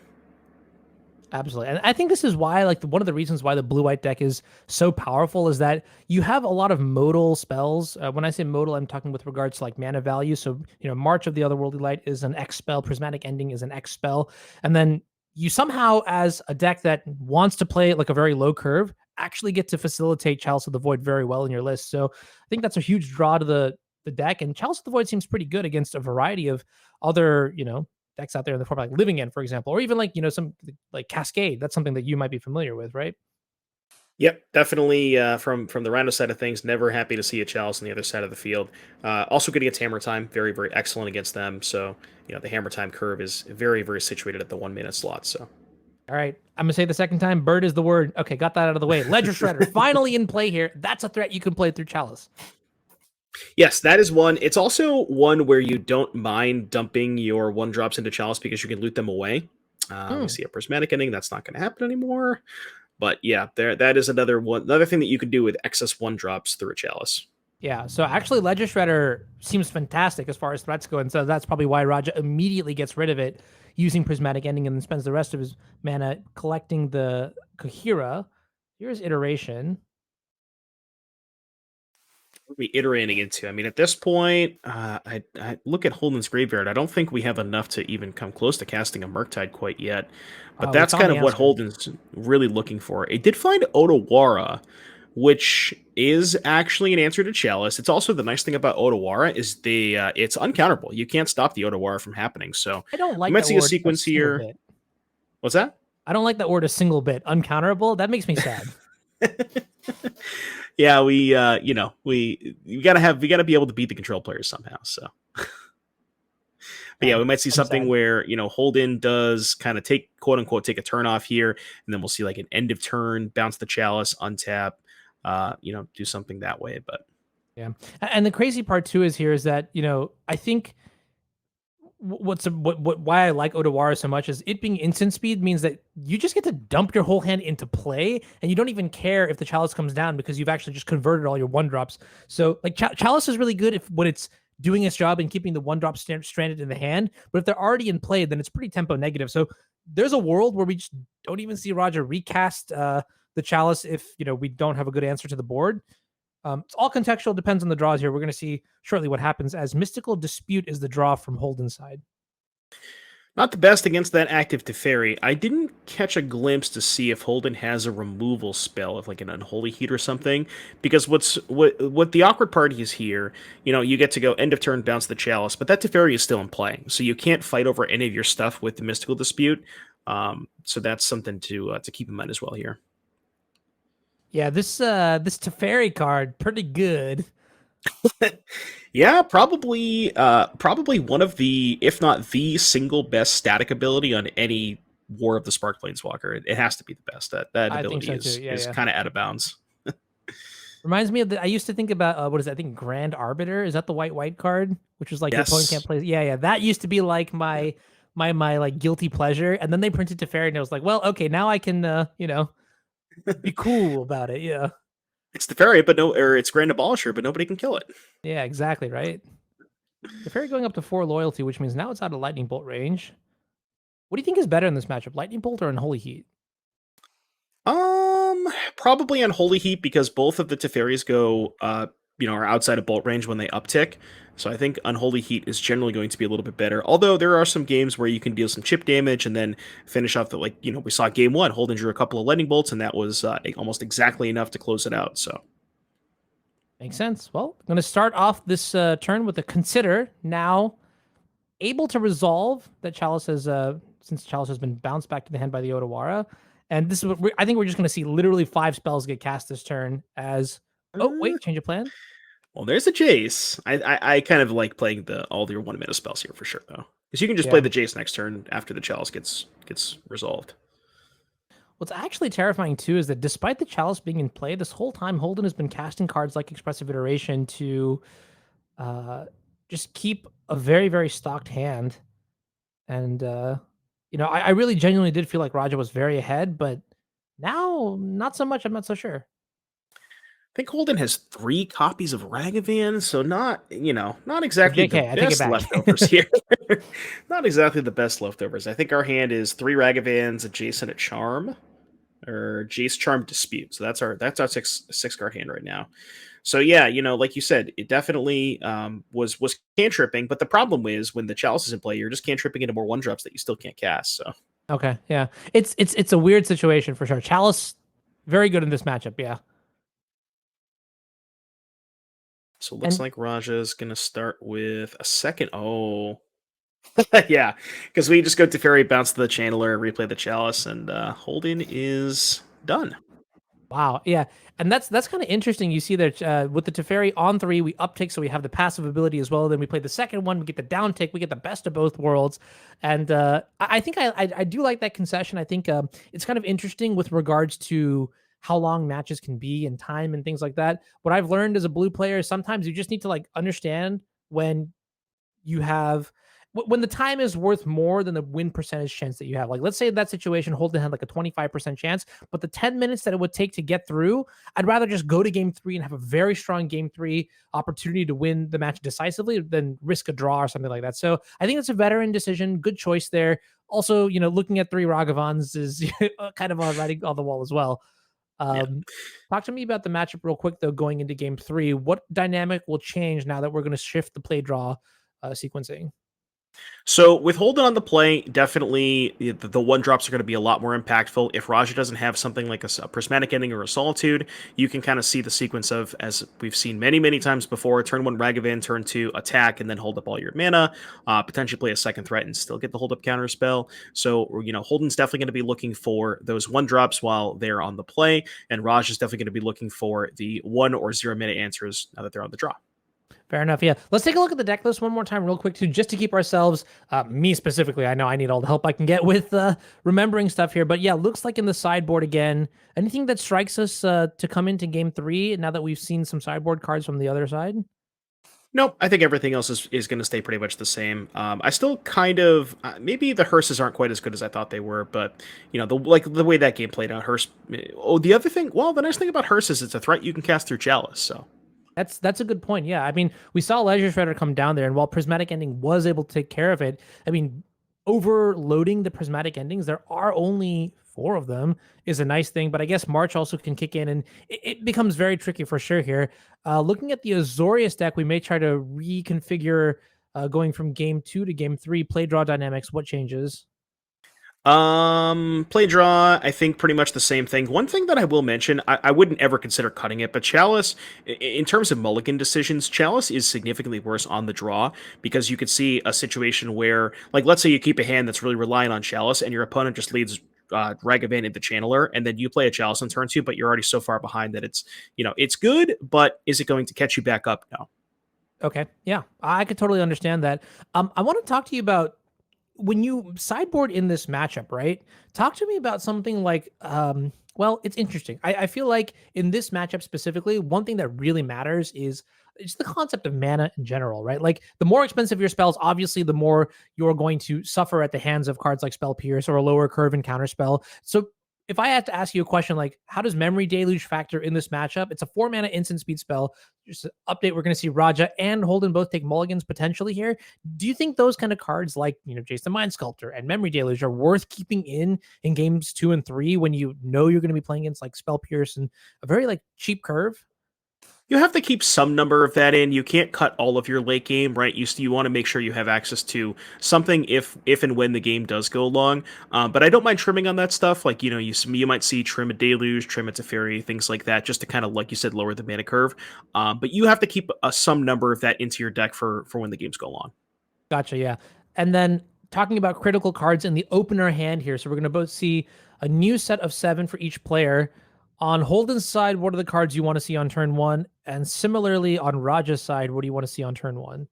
Absolutely. And I think this is why, like, one of the reasons why the blue-white deck is so powerful is that you have a lot of modal spells. When I say modal, I'm talking with regards to, like, mana value. So, March of the Otherworldly Light is an X spell. Prismatic Ending is an X spell. And then you somehow, as a deck that wants to play, like, a very low curve, actually get to facilitate Chalice of the Void very well in your list. So I think that's a huge draw to the deck. And Chalice of the Void seems pretty good against a variety of other, decks out there in the form like Living End, for example, or even like, some like Cascade. That's something that you might be familiar with, right? Yep, definitely from the random side of things, never happy to see a Chalice on the other side of the field. Also good against Hammer Time, very, very excellent against them. So, the Hammer Time curve is very, very situated at the 1 minute slot. So, All right, I'm gonna say the second time. Bird is the word. Okay, got that out of the way. Ledger Shredder finally in play here. That's a threat you can play through Chalice. yes, that is one. It's also one where you don't mind dumping your 1 drops into Chalice because you can loot them away. We see a Prismatic Ending. That's not going to happen anymore. But yeah, that is another one. Another thing that you can do with excess 1 drops through a Chalice. Yeah, so actually Ledger Shredder seems fantastic as far as threats go, and so that's probably why Raja immediately gets rid of it using Prismatic Ending and then spends the rest of his mana collecting the Kahira. Here's Iteration. Reiterating into. I mean, at this point, I look at Holden's Graveyard. I don't think we have enough to even come close to casting a Murktide quite yet. But that's kind of what Holden's really looking for. It did find Otawara, which is actually an answer to Chalice. It's also the nice thing about Otawara is it's uncounterable. You can't stop the Otawara from happening. So I don't like we might that see a sequence here. bit. What's that? I don't like that word a single bit. Uncounterable? That makes me sad. Yeah, we gotta be able to beat the control players somehow. So, but yeah, we might see something where Holden does kind of quote unquote take a turn off here, and then we'll see like an end of turn, bounce the Chalice, untap, do something that way. But yeah, and the crazy part too is that I think why I like Otawara so much is it being instant speed means that you just get to dump your whole hand into play and you don't even care if the Chalice comes down because you've actually just converted all your 1-drops. So like Chalice is really good when it's doing its job and keeping the 1-drop stranded in the hand, but if they're already in play, then it's pretty tempo negative. So there's a world where we just don't even see Raja recast the Chalice if we don't have a good answer to the board. It's all contextual, depends on the draws here. We're going to see shortly what happens as Mystical Dispute is the draw from Holden's side. Not the best against that active Teferi. I didn't catch a glimpse to see if Holden has a removal spell of like an Unholy Heat or something. Because what the awkward part is here, you get to go end of turn, bounce the Chalice, but that Teferi is still in play, so you can't fight over any of your stuff with the Mystical Dispute. So that's something to keep in mind as well here. Yeah, this Teferi card pretty good. Yeah, probably one of the, if not the single best static ability on any War of the Spark Planeswalker. It has to be the best. That ability is kind of out of bounds. Reminds me of I used to think about what is that? I think Grand Arbiter. Is that the white card, which was like your opponent can't play? Yeah. That used to be like my like guilty pleasure, and then they printed Teferi, and I was like, well, okay, now I can be cool about it. Yeah. It's Teferi, it's Grand Abolisher, but nobody can kill it. Yeah, exactly, right? Teferi going up to 4 loyalty, which means now it's out of Lightning Bolt range. What do you think is better in this matchup, Lightning Bolt or Unholy Heat? Probably Unholy Heat because both of the Teferis go, are outside of bolt range when they uptick. So I think Unholy Heat is generally going to be a little bit better. Although there are some games where you can deal some chip damage and then finish off we saw game 1, Holden drew a couple of lightning bolts and that was almost exactly enough to close it out. So makes sense. Well, I'm going to start off this turn with a Consider. Now able to resolve that Chalice has, since Chalice has been bounced back to the hand by the Otawara. And this is what I think we're just going to see literally 5 spells get cast this turn as, oh, wait, change of plan. Well, there's a Jace. I kind of like playing all your 1 mana spells here for sure, though. Because you can just play the Jace next turn after the Chalice gets resolved. What's actually terrifying, too, is that despite the Chalice being in play, this whole time Holden has been casting cards like Expressive Iteration to just keep a very, very stocked hand. And, I really genuinely did feel like Raja was very ahead, but now, not so much. I'm not so sure. I think Holden has 3 copies of Ragavan, so not exactly the best leftovers here. Not exactly the best leftovers. I think our hand is 3 Ragavans, a Jace, and a Charm, or Jace, Charm, Dispute. So that's our 6 card hand right now. So yeah, like you said, it definitely was cantripping, but the problem is when the Chalice is in play, you're just cantripping into more 1-drops that you still can't cast. So okay, yeah, it's a weird situation for sure. Chalice, very good in this matchup, yeah. So it looks like Raja's going to start with a second. Oh, yeah. Because we just go to Teferi, bounce to the Channeler, replay the Chalice, and Holden is done. Wow, yeah, and that's kind of interesting. You see that with the Teferi on 3, we uptick, so we have the passive ability as well. Then we play the second one, we get the downtick, we get the best of both worlds, and I think I do like that concession. I think it's kind of interesting with regards to how long matches can be and time and things like that. What I've learned as a blue player is sometimes you just need to like understand when you have when the time is worth more than the win percentage chance that you have. Like, let's say in that situation, Holden had like a 25% chance, but the 10 minutes that it would take to get through, I'd rather just go to game 3 and have a very strong game 3 opportunity to win the match decisively than risk a draw or something like that. So I think it's a veteran decision. Good choice there. Also, looking at 3 Ragavans is kind of writing on the wall as well. Yeah. Talk to me about the matchup real quick, though, going into game 3. What dynamic will change now that we're going to shift the play draw sequencing? So with Holden on the play, definitely the one drops are going to be a lot more impactful. If Raja doesn't have something like a Prismatic Ending or a Solitude, you can kind of see the sequence of, as we've seen many, many times before, turn 1 Ragavan, turn 2 attack, and then hold up all your mana, potentially play a second threat and still get the hold up counter spell. So, Holden's definitely going to be looking for those one drops while they're on the play, and Raj is definitely going to be looking for the 1 or 0 mana answers now that they're on the draw. Fair enough. Yeah. Let's take a look at the deck list one more time, real quick, too, just to keep ourselves, me specifically. I know I need all the help I can get with remembering stuff here. But yeah, looks like in the sideboard again, anything that strikes us to come into game 3 now that we've seen some sideboard cards from the other side? Nope, I think everything else is going to stay pretty much the same. I still kind of maybe the hearses aren't quite as good as I thought they were, but the way that game played out, hearse. Oh, the other thing, well, the nice thing about hearse is it's a threat you can cast through Chalice. So That's a good point. Yeah, I mean, we saw Leisure Shredder come down there, and while Prismatic Ending was able to take care of it, I mean, overloading the Prismatic Endings, there are only 4 of them, is a nice thing. But I guess March also can kick in, and it becomes very tricky for sure here. Looking at the Azorius deck, we may try to reconfigure going from game 2 to game 3 play draw dynamics. What changes? Play draw, I think pretty much the same thing. One thing that I will mention, I wouldn't ever consider cutting it, but Chalice, in terms of mulligan decisions, Chalice is significantly worse on the draw because you could see a situation where, like, let's say you keep a hand that's really relying on Chalice and your opponent just leads Ragavan into Channeler, and then you play a Chalice on turn 2, but you're already so far behind that it's good, but is it going to catch you back up? No. Okay, yeah, I could totally understand that. I want to talk to you about when you sideboard in this matchup, right? Talk to me about something like, well, it's interesting. I feel like in this matchup specifically, one thing that really matters is it's the concept of mana in general, right? Like the more expensive your spells, obviously, the more you're going to suffer at the hands of cards like Spell Pierce or a lower curve and Counterspell. So if I had to ask you a question like, how does Memory Deluge factor in this matchup? It's a 4 mana instant speed spell. Just an update, we're going to see Raja and Holden both take mulligans potentially here. Do you think those kind of cards like, Jace the Mind Sculptor and Memory Deluge are worth keeping in games 2 and 3 when you know you're going to be playing against like Spell Pierce and a very like cheap curve? You have to keep some number of that in. You can't cut all of your late game, right? You want to make sure you have access to something if and when the game does go long. But I don't mind trimming on that stuff. Like you might see trim a Deluge, trim a Teferi, things like that, just to kind of, like you said, lower the mana curve. But you have to keep some number of that into your deck for when the games go long. Gotcha, yeah. And then talking about critical cards in the opener hand here. So we're going to both see a new set of 7 for each player. On Holden's side, what are the cards you want to see on turn 1? And similarly, on Raja's side, what do you want to see on turn 1?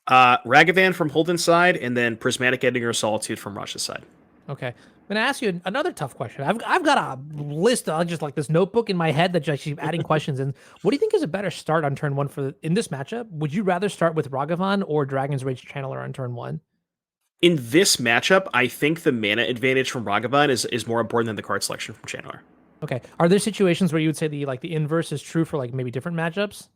Ragavan from Holden's side, and then Prismatic Ending or Solitude from Rush's side. Okay. I'm going to ask you another tough question. I've got a list of just like this notebook in my head that just keep adding questions in. What do you think is a better start on turn 1 in this matchup? Would you rather start with Ragavan or Dragon's Rage Channeler on turn 1? In this matchup, I think the mana advantage from Ragavan is more important than the card selection from Channeler. Okay. Are there situations where you would say the inverse is true for like maybe different matchups?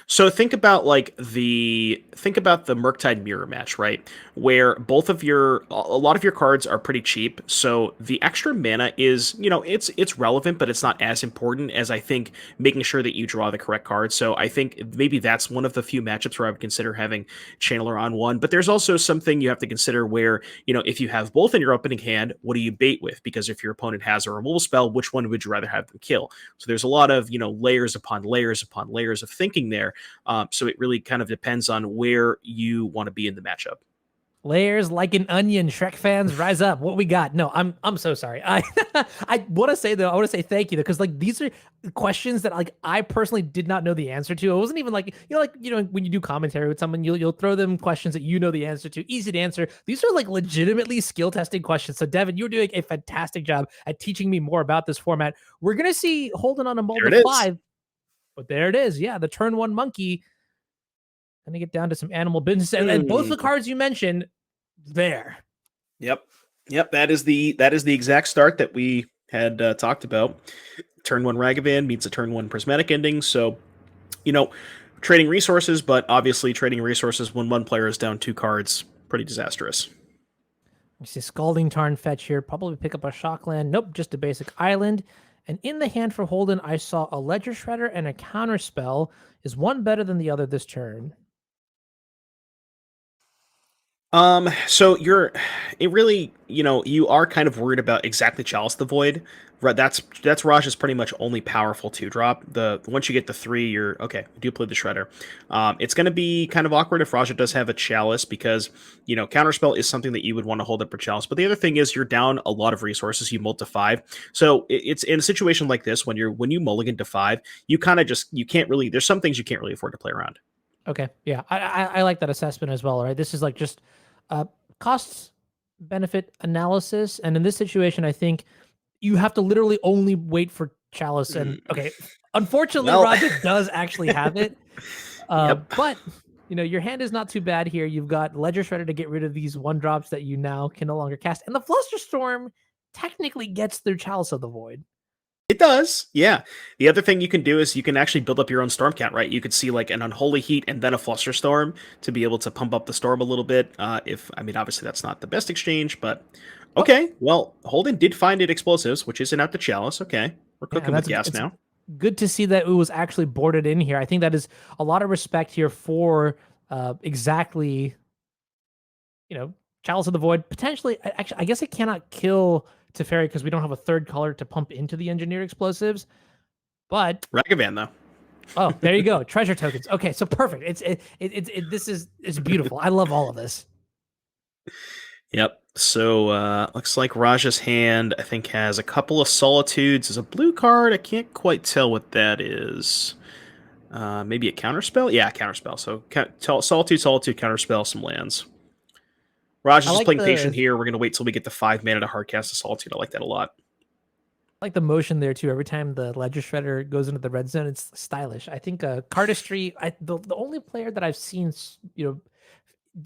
So think about the Murktide mirror match, right? Where a lot of your cards are pretty cheap. So the extra mana is, it's relevant, but it's not as important as I think making sure that you draw the correct card. So I think maybe that's one of the few matchups where I would consider having Channeler on one. But there's also something you have to consider where, if you have both in your opening hand, what do you bait with? Because if your opponent has a removal spell, which one would you rather have them kill? So there's a lot of, layers upon layers upon layers of thinking there. So it really kind of depends on where you want to be in the matchup. Layers like an onion. Shrek fans, rise up. What we got? No, I'm so sorry. I want to say though, I want to say thank you though, because like these are questions that like I personally did not know the answer to. It wasn't even like when you do commentary with someone, you'll throw them questions that you know the answer to, easy to answer. These are like legitimately skill testing questions. So Devin, you're doing a fantastic job at teaching me more about this format. We're gonna see Holden on a mold of 5, but there it is. Yeah, the turn 1 monkey. Gonna get down to some animal business, and both the cards you mentioned there. Yep. That is the exact start that we had talked about. Turn 1 Ragavan meets a turn 1 Prismatic Ending. So, trading resources, but obviously trading resources when one player is down 2 cards, pretty disastrous. You see Scalding Tarn fetch here. Probably pick up a Shockland. Nope, just a basic island. And in the hand for Holden, I saw a Ledger Shredder and a Counterspell. Is one better than the other this turn? So you are kind of worried about exactly Chalice the Void. Right, that's Raj's pretty much only powerful 2-drop. Once you get the 3, you're okay. You do play the Shredder. It's going to be kind of awkward if Raja does have a Chalice because Counterspell is something that you would want to hold up for Chalice. But the other thing is you're down a lot of resources. You multi 5, so it's in a situation like this when you mulligan to 5, you kind of you can't really. There's some things you can't really afford to play around. Okay, yeah, I like that assessment as well. Right, this is like just costs benefit analysis, and in this situation, I think you have to literally only wait for Chalice. And okay, unfortunately, Raja does actually have it. But your hand is not too bad here. You've got Ledger Shredder to get rid of these 1-drops that you now can no longer cast, and the Flusterstorm technically gets through Chalice of the Void. It does, yeah. The other thing you can do is you can actually build up your own storm count, right? You could see like an Unholy Heat and then a Flusterstorm to be able to pump up the storm a little bit. Obviously that's not the best exchange, but okay. Well, Holden did find it explosives, which isn't out the Chalice. Okay, we're cooking with gas now. Good to see that it was actually boarded in here. I think that is a lot of respect here for exactly, Chalice of the Void. Potentially, actually, I guess it cannot kill Teferi because we don't have a 3rd color to pump into the engineered explosives. But Ragavan though. Oh, there you go. Treasure tokens. Okay, so perfect. It's beautiful. I love all of this. Yep. So looks like Raja's hand I think has a couple of Solitudes. There's a blue card. I can't quite tell what that is. Maybe a Counterspell? Yeah, Counterspell. So Solitude, Counterspell, some lands. Raja's just playing patient here. We're going to wait till we get the 5 mana to hardcast a Solitude. I like that a lot. I like the motion there too. Every time the Ledger Shredder goes into the red zone, it's stylish. I think Cardistry, the only player that I've seen,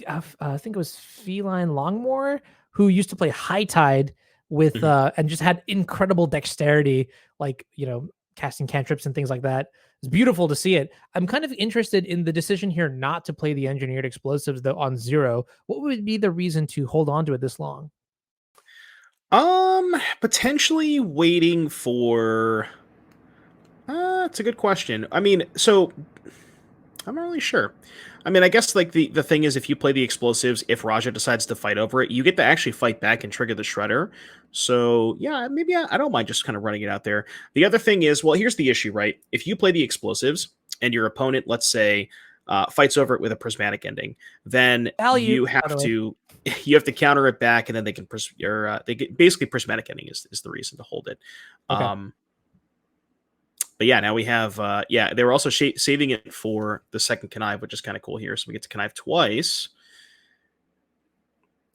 I think it was Feline Longmore, who used to play High Tide with and just had incredible dexterity, like casting cantrips and things like that. It's beautiful to see it. I'm kind of interested in the decision here not to play the engineered explosives though on 0. What would be the reason to hold on to it this long? Potentially waiting for. It's a good question. I mean, so I'm not really sure. I mean, I guess like the thing is, if you play the explosives, if Raja decides to fight over it, you get to actually fight back and trigger the Shredder. So yeah, maybe I don't mind just kind of running it out there. The other thing is, well, here's the issue, right? If you play the explosives and your opponent, let's say, fights over it with a Prismatic Ending, then you have to counter it back, and then they can basically Prismatic Ending is the reason to hold it. Okay. But yeah, now we have, they were also saving it for the second Connive, which is kind of cool here. So we get to Connive twice.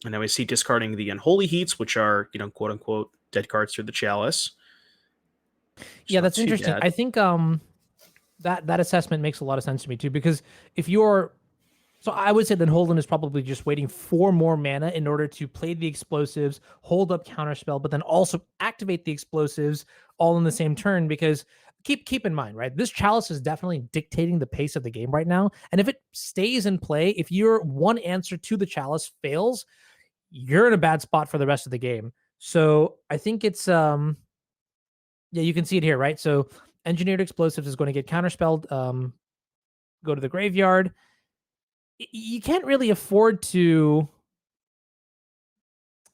And now we see discarding the Unholy Heats, which are, quote unquote, dead cards through the Chalice. Yeah, that's interesting. I think that assessment makes a lot of sense to me too, because if you're, so I would say that Holden is probably just waiting for more mana in order to play the explosives, hold up Counterspell, but then also activate the explosives all in the same turn, because keep in mind, right? This Chalice is definitely dictating the pace of the game right now. And if it stays in play, if your one answer to the Chalice fails, you're in a bad spot for the rest of the game. So I think it's you can see it here, right? So Engineered Explosives is going to get counterspelled, go to the graveyard. You can't really afford to,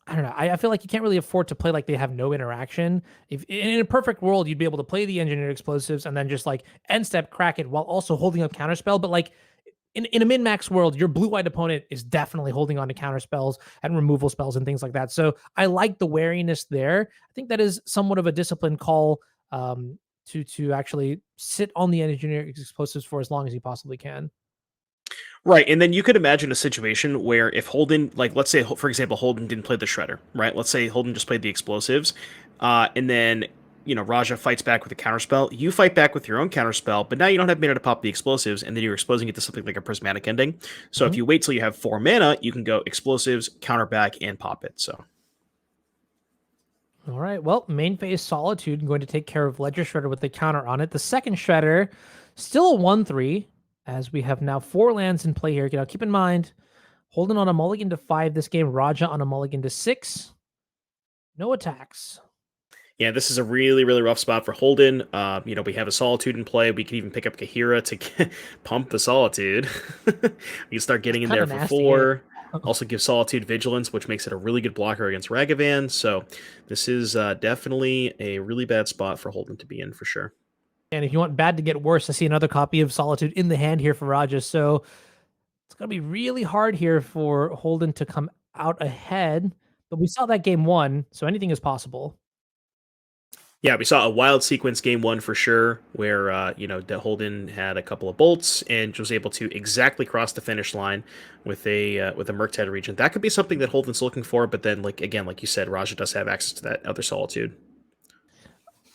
I don't know. I feel like you can't really afford to play like they have no interaction. If in a perfect world, you'd be able to play the Engineered Explosives and then just like end step crack it while also holding up Counterspell. But like in a min-max world, your blue-white opponent is definitely holding on to counter spells and removal spells and things like that. So I like the wariness there. I think that is somewhat of a disciplined call, to actually sit on the engineering explosives for as long as you possibly can. Right, and then you could imagine a situation where if Holden, like let's say for example, Holden didn't play the Shredder, right? Let's say Holden just played the explosives, and then Raja fights back with a counterspell. You fight back with your own counterspell, but now you don't have mana to pop the explosives, and then you're exposing it to something like a prismatic ending. So if you wait till you have 4 mana, you can go explosives, counter back, and pop it. So. All right. Well, main phase Solitude going to take care of Ledger Shredder with the counter on it. The second Shredder, still a 1/3, as we have now 4 lands in play here. Now, keep in mind, Holden on a mulligan to 5 this game, Raja on a mulligan to 6. No attacks. Yeah, this is a really, really rough spot for Holden. We have a Solitude in play. We can even pick up Kahira to pump the Solitude. We can start getting in there for nasty, 4. Also give Solitude Vigilance, which makes it a really good blocker against Ragavan. So this is definitely a really bad spot for Holden to be in for sure. And if you want bad to get worse, I see another copy of Solitude in the hand here for Raja. So it's going to be really hard here for Holden to come out ahead. But we saw that game 1, so anything is possible. Yeah, we saw a wild sequence game 1 for sure, where Holden had a couple of bolts and was able to exactly cross the finish line with a Murktide Regent. That could be something that Holden's looking for, but then like you said, Raja does have access to that other Solitude.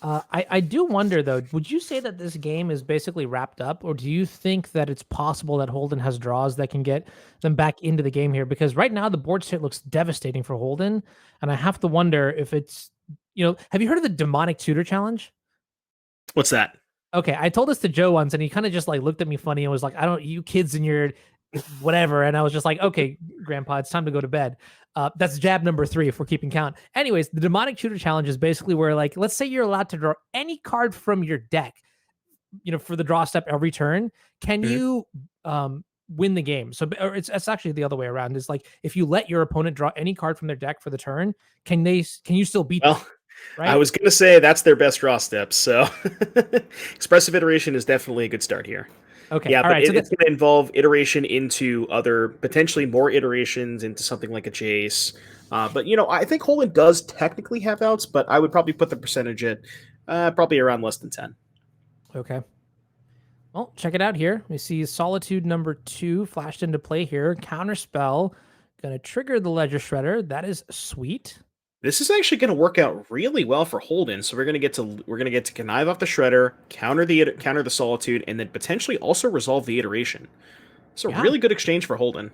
I do wonder though, would you say that this game is basically wrapped up, or do you think that it's possible that Holden has draws that can get them back into the game here? Because right now the board state looks devastating for Holden, and I have to wonder if it's, have you heard of the Demonic Tutor Challenge? What's that? Okay, I told this to Joe once, and he kind of just like looked at me funny and was like, "I don't, you kids and your whatever," and I was just like, "Okay, Grandpa, it's time to go to bed." That's jab number 3 if we're keeping count. Anyways, the Demonic Tutor Challenge is basically where, like, let's say you're allowed to draw any card from your deck, for the draw step every turn. Can you win the game? So, or it's actually the other way around. It's like if you let your opponent draw any card from their deck for the turn, can you still beat them? Right? I was going to say that's their best draw steps. So Expressive Iteration is definitely a good start here. Okay. Yeah, All but right, it's going to involve iteration into other, potentially more iterations into something like a Jace. But, I think Holden does technically have outs, but I would probably put the percentage at probably around less than 10. Okay. Well, check it out here. We see Solitude number 2 flashed into play here. Counterspell. Going to trigger the Ledger Shredder. That is sweet. This is actually going to work out really well for Holden. So we're going to get to connive off the Shredder, counter the Solitude, and then potentially also resolve the iteration. It's a really good exchange for Holden.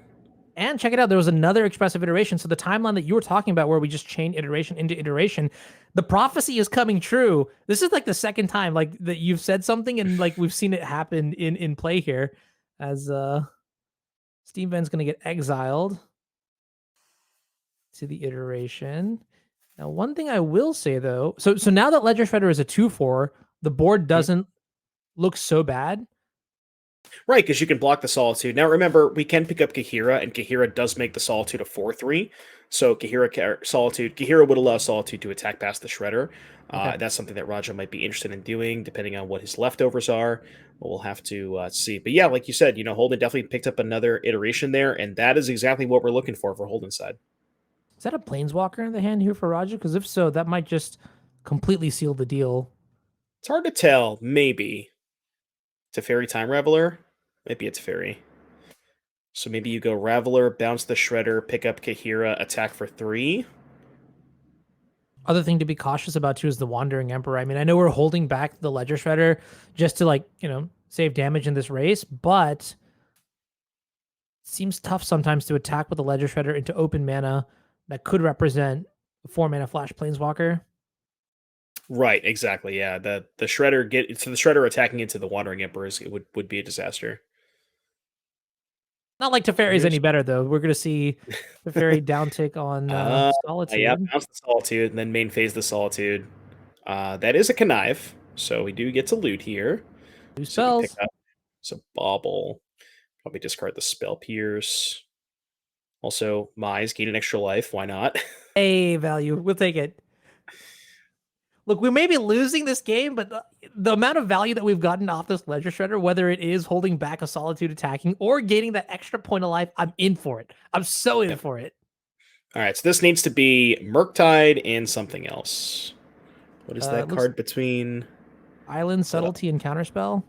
And check it out. There was another expressive iteration. So the timeline that you were talking about, where we just chain iteration into iteration, the prophecy is coming true. This is like the second time, like, that you've said something, and like we've seen it happen in play here, as Steve Ben's going to get exiled to the iteration. Now, one thing I will say though, so now that Ledger Shredder is a 2/4, the board doesn't look so bad. Right, because you can block the Solitude. Now remember, we can pick up Kahira, and Kahira does make the Solitude a 4/3. So Kahira would allow Solitude to attack past the Shredder. That's something that Raja might be interested in doing, depending on what his leftovers are. We'll have to see. But yeah, like you said, Holden definitely picked up another iteration there, and that is exactly what we're looking for Holden's side. Is that a Planeswalker in the hand here for Raja? Because if so, that might just completely seal the deal. It's hard to tell. Maybe. Teferi Time Raveler? Maybe it's Teferi. So maybe you go Raveler, bounce the Shredder, pick up Kahira, attack for 3. Other thing to be cautious about too is the Wandering Emperor. I mean, I know we're holding back the Ledger Shredder just to save damage in this race, but it seems tough sometimes to attack with the Ledger Shredder into open mana that could represent a 4-mana flash Planeswalker. Right, exactly. Yeah, the Shredder attacking into the Wandering Emperor would be a disaster. Not like Teferi's any better though. We're gonna see Teferi downtick on Solitude. Yeah, bounce the Solitude and then main phase the Solitude. That is a connive, so we do get to loot here. 2 spells. Pick up some Bauble. Probably discard the Spell Pierce. Also, Mize gain an extra life. Why not? A value. We'll take it. Look, we may be losing this game, but the amount of value that we've gotten off this Ledger Shredder, whether it is holding back a Solitude attacking or gaining that extra point of life, I'm in for it. I'm so in for it. All right, so this needs to be Murktide and something else. What is that card between? Island, Subtlety, and Counterspell.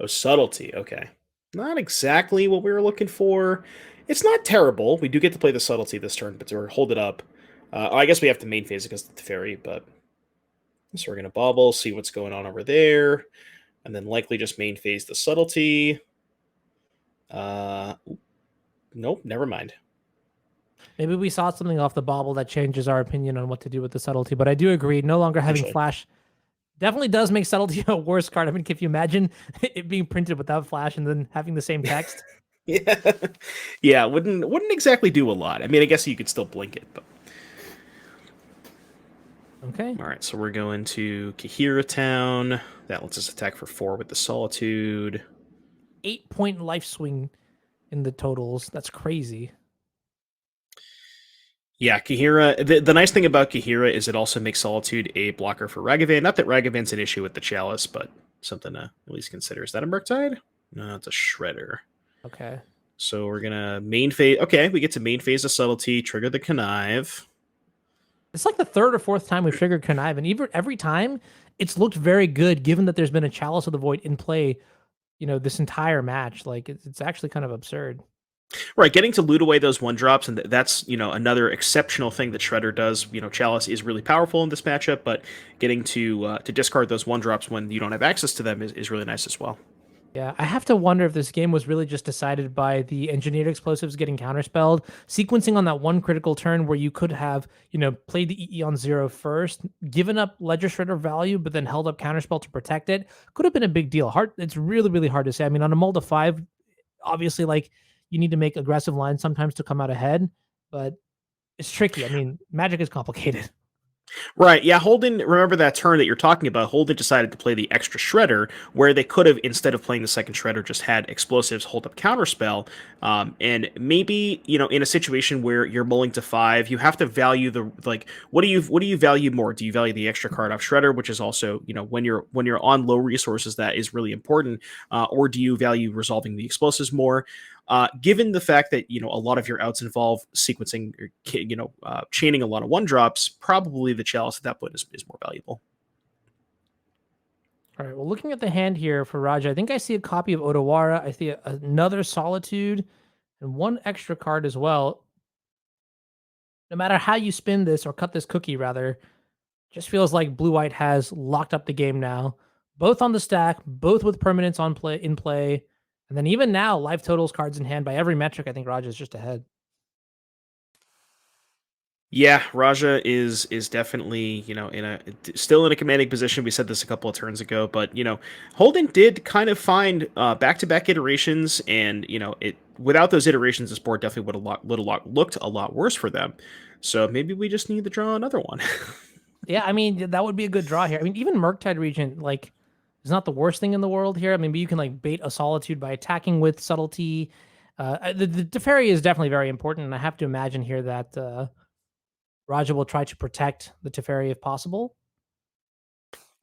Oh, Subtlety. Okay. Not exactly what we were looking for. It's not terrible. We do get to play the Subtlety this turn, but to hold it up. I guess we have to main phase against the Teferi, but... So we're going to bobble, see what's going on over there, and then likely just main phase the Subtlety. Nope, never mind. Maybe we saw something off the bobble that changes our opinion on what to do with the Subtlety, but I do agree, no longer having Flash definitely does make Subtlety a worse card. I mean, if you imagine it being printed without Flash and then having the same text. Yeah, wouldn't exactly do a lot. I mean, I guess you could still blink it, but... Okay. All right, so we're going to Kahira Town. That lets us attack for 4 with the Solitude. 8-point life swing in the totals. That's crazy. Yeah, Kahira. The nice thing about Kahira is it also makes Solitude a blocker for Ragavan. Not that Ragavan's an issue with the Chalice, but something to at least consider. Is that a Murktide? No, it's a Shredder. Okay. So we're going to main phase. Okay, we get to main phase of Subtlety, trigger the Connive. It's like the third or fourth time we've triggered Connive, and even every time it's looked very good, given that there's been a Chalice of the Void in play, this entire match. Like it's actually kind of absurd. Right, getting to loot away those 1-drops, and that's another exceptional thing that Shredder does. Chalice is really powerful in this matchup, but getting to discard those 1-drops when you don't have access to them is really nice as well. Yeah, I have to wonder if this game was really just decided by the engineered explosives getting counterspelled, sequencing on that one critical turn where you could have, played the EE on 0 first, given up Ledger Shredder value, but then held up counterspell to protect it. Could have been a big deal. It's really, really hard to say. I mean, on a mold of 5, obviously, you need to make aggressive lines sometimes to come out ahead, but it's tricky. I mean, Magic is complicated. Right, yeah, Holden, remember that turn that you're talking about, Holden decided to play the extra Shredder, where they could have, instead of playing the second Shredder, just had explosives hold up Counterspell, and maybe, in a situation where you're mulling to 5, you have to value what do you value more? Do you value the extra card off Shredder, which is also, when you're on low resources, that is really important, or do you value resolving the explosives more? Given the fact that a lot of your outs involve sequencing or chaining a lot of 1-drops, probably the Chalice at that point is more valuable. All right. Well, looking at the hand here for Raja, I think I see a copy of Otawara. I see another Solitude and one extra card as well. No matter how you spin this or cut this cookie, rather, just feels like Blue-White has locked up the game now. Both on the stack, both with permanents in play. And then even now, life totals, cards in hand. By every metric, I think Raja is just ahead. Yeah, Raja is definitely, still in a commanding position. We said this a couple of turns ago, but, Holden did kind of find back-to-back iterations, and, without those iterations, this board definitely would have looked a lot worse for them. So maybe we just need to draw another one. Yeah, I mean, that would be a good draw here. I mean, even Murktide Regent, is not the worst thing in the world here. I mean, but you can bait a Solitude by attacking with Subtlety. The Teferi is definitely very important, and I have to imagine here that Raja will try to protect the Teferi if possible.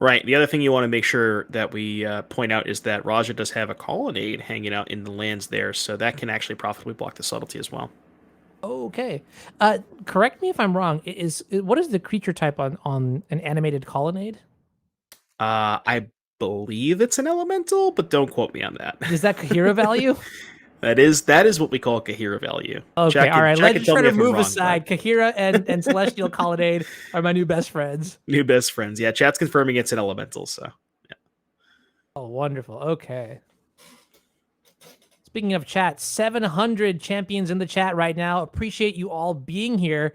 Right. The other thing you want to make sure that we point out is that Raja does have a Colonnade hanging out in the lands there, so that can actually profitably block the Subtlety as well. Okay. Correct me if I'm wrong. What is the creature type on an animated Colonnade? I believe it's an elemental, but don't quote me on that. Is that Kahira value? That is what we call Kahira value. Okay, all right. Let's try to move aside. Kahira and Celestial Colonnade are my new best friends. New best friends. Yeah, chat's confirming it's an elemental, so yeah. Oh, wonderful. Okay. Speaking of chat, 700 champions in the chat right now. Appreciate you all being here,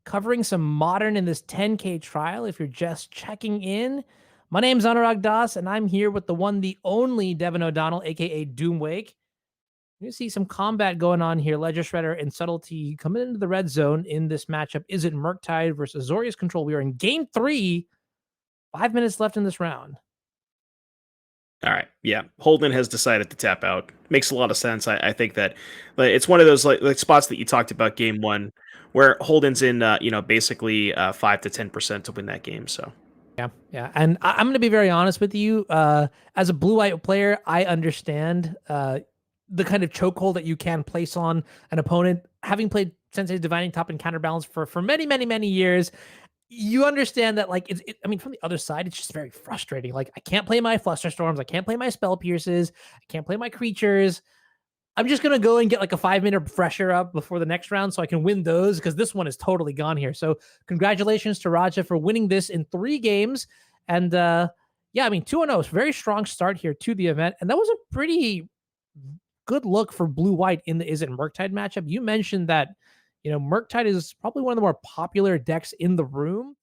covering some Modern in this 10K trial. If you're just checking in, my name's Anurag Das, and I'm here with the one, the only Devin O'Donnell, aka Doomwake. You see some combat going on here. Ledger Shredder and Subtlety coming into the red zone in this matchup. Izzet Murktide versus Azorius Control. We are in game 3. 5 minutes left in this round. All right. Yeah. Holden has decided to tap out. Makes a lot of sense. I think that it's one of those like spots that you talked about game 1 where Holden's in, basically 5 to 10% to win that game. So. Yeah. And I'm going to be very honest with you. As a blue-white player, I understand the kind of chokehold that you can place on an opponent. Having played Sensei's Divining Top and Counterbalance for many, many, many years, you understand that, like, I mean, from the other side, it's just very frustrating. Like, I can't play my Flusterstorms, I can't play my Spell Pierces, I can't play my creatures. I'm just going to go and get like a 5-minute fresher up before the next round so I can win those, because this one is totally gone here. So congratulations to Raja for winning this in 3 games. And yeah, I mean, 2-0 is a very strong start here to the event. And that was a pretty good look for blue-white in the Izzet Murktide matchup. You mentioned that, Murktide is probably one of the more popular decks in the room.